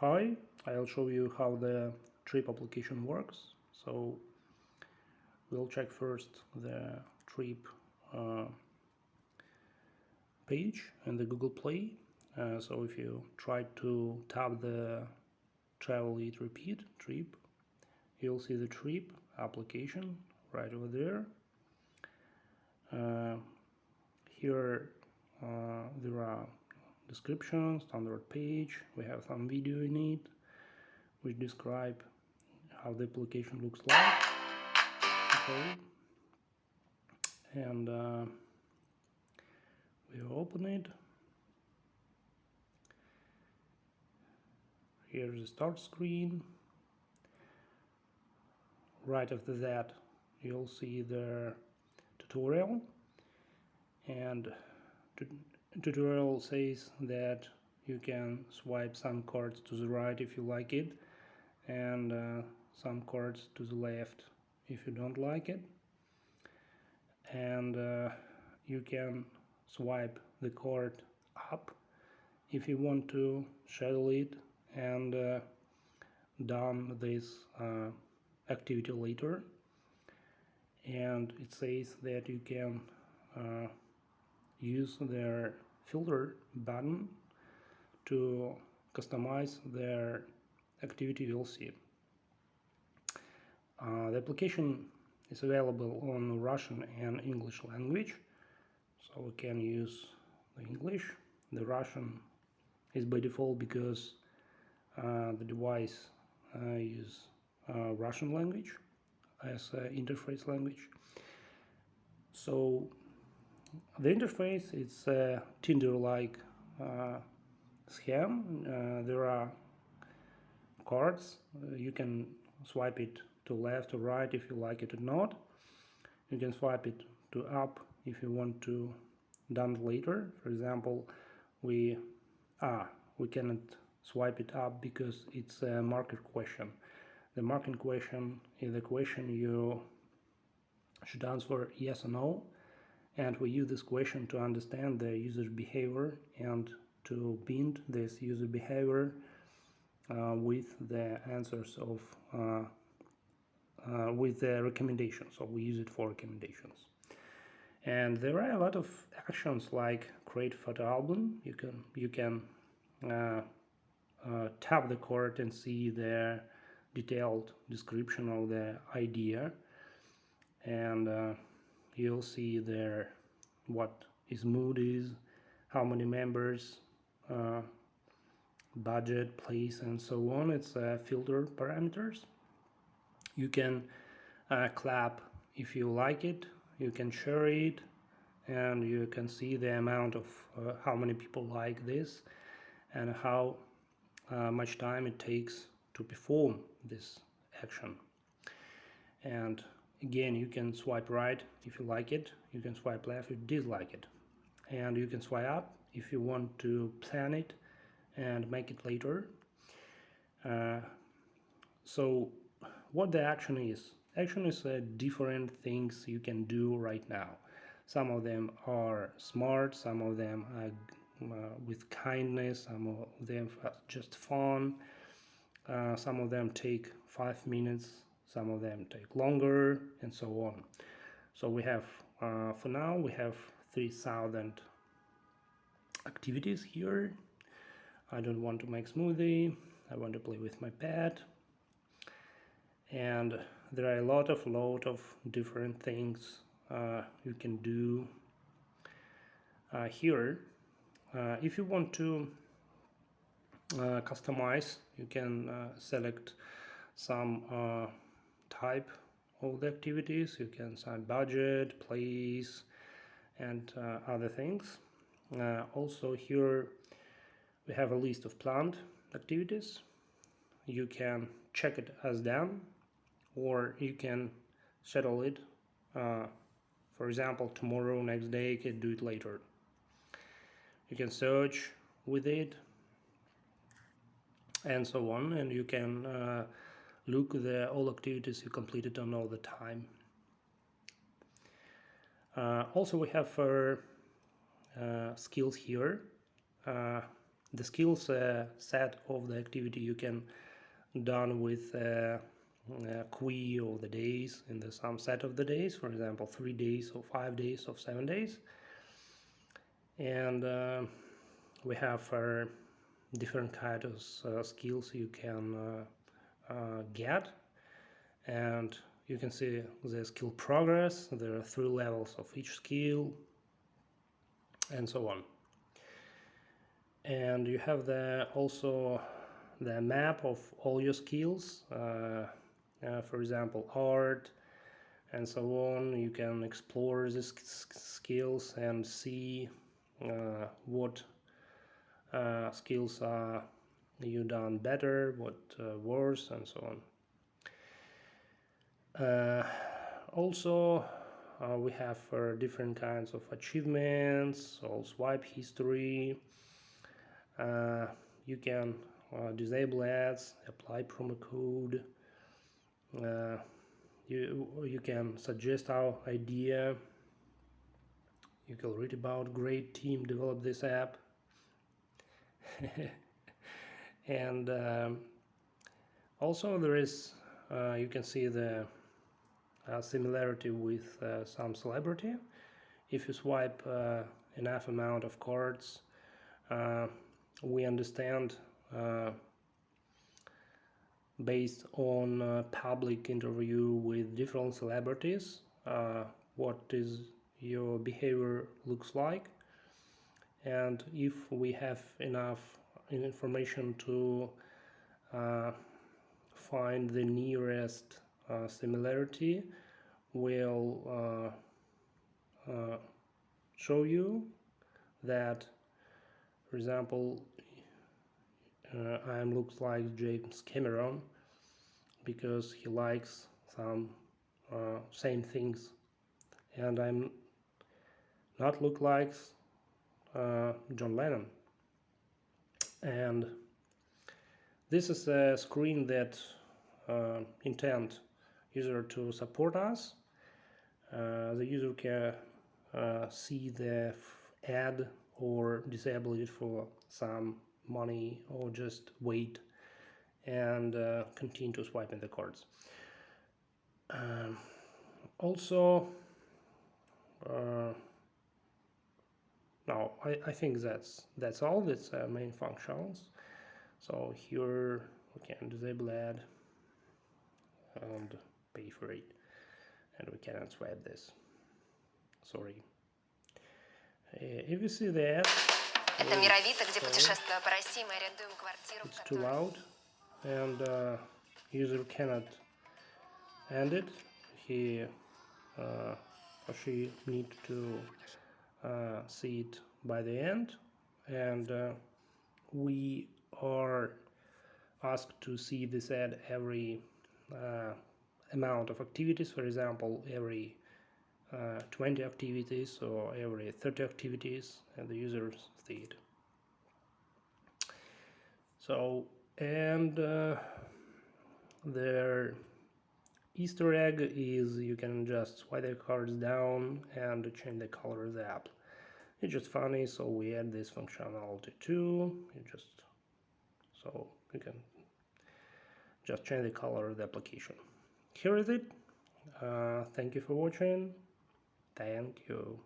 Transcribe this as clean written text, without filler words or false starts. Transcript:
Hi, I'll show you how the Treep application works. So we'll check first the Treep uh, page in the Google Play. So if you try to tap the Travel Eat Repeat Treep, you'll see the Treep application right over there. Here there are descriptions, standard page. We have some video in it which describe how the application looks like. Okay, and we open it. Here's the start screen. Right after that you'll see the tutorial, and tutorial says that you can swipe some cards to the right if you like it, and some cards to the left if you don't like it, and you can swipe the card up if you want to schedule it and done this activity later. And it says that you can use their filter button to customize their activity you'll see. The application is available on Russian and English language, so we can use the English. The Russian is by default because the device uses Russian language as interface language. So the interface is a Tinder-like scheme. There are cards. You can swipe it to left or right if you like it or not. You can swipe it to up if you want to done it later. For example, we cannot swipe it up because it's a market question. The market question is the question you should answer yes or no, and we use this question to understand the user behavior and to bind this user behavior with the answers of with the recommendations. So we use it for recommendations. And there are a lot of actions like create photo album. You can tap the card and see the detailed description of the idea, and you'll see there what his mood is, how many members, budget, place, and so on. It's filter parameters. You can clap if you like it, you can share it, and you can see the amount of how many people like this and how much time it takes to perform this action. And again, you can swipe right if you like it, you can swipe left if you dislike it, and you can swipe up if you want to plan it and make it later. So what the action is? Action is different things you can do right now. Some of them are smart, some of them are with kindness, some of them are just fun, some of them take 5 minutes, some of them take longer, and so on. So we have, for now, we have 3,000 activities here. I don't want to make smoothie, I want to play with my pet, and there are a lot of different things you can do here. If you want to customize, you can select some type of the activities. You can set budget, place, and other things. Also here we have a list of planned activities. You can check it as done, or you can schedule it. For example, tomorrow, next day, you can do it later. You can search with it and so on, and you can look the all activities you completed on all the time. Also we have skills here. the skills set of the activity you can done with qui of the days in the some set of the days, for example 3 days or 5 days or 7 days. And we have different kinds of skills you can get, and you can see the skill progress. There are 3 levels of each skill and so on. And you have also the map of all your skills, for example art and so on. You can explore these skills and see what skills are you done better, what worse, and so on. Also we have different kinds of achievements, or swipe history. You can disable ads, apply promo code. You can suggest our idea. You can read about great team develop this app. And also there is you can see the similarity with some celebrity. If you swipe enough amount of cards, we understand based on public interview with different celebrities what is your behavior looks like, and if we have enough information to find the nearest similarity, we'll show you that, for example, I looks like James Cameron because he likes some same things, and I'm not look like John Lennon. And this is a screen that intend user to support us. The user can see the ad or disable it for some money, or just wait and continue to swiping the cards. Also no, I think that's all. That's main functions. So here we can disable ad and pay for it, and we cannot swipe this. Sorry. If you see the ad, Это Мировито, где путешествуя по России, мы арендуем квартиру. It's too loud, and user cannot end it. He or she need to see it by the end, and we are asked to see this ad every amount of activities. For example, every 20 activities or every 30 activities, and the users see it. So, and their Easter egg is you can just swipe the cards down and change the color of the app. It's just funny, so we add this functionality too. So you can just change the color of the application. Here is it. Thank you for watching. Thank you.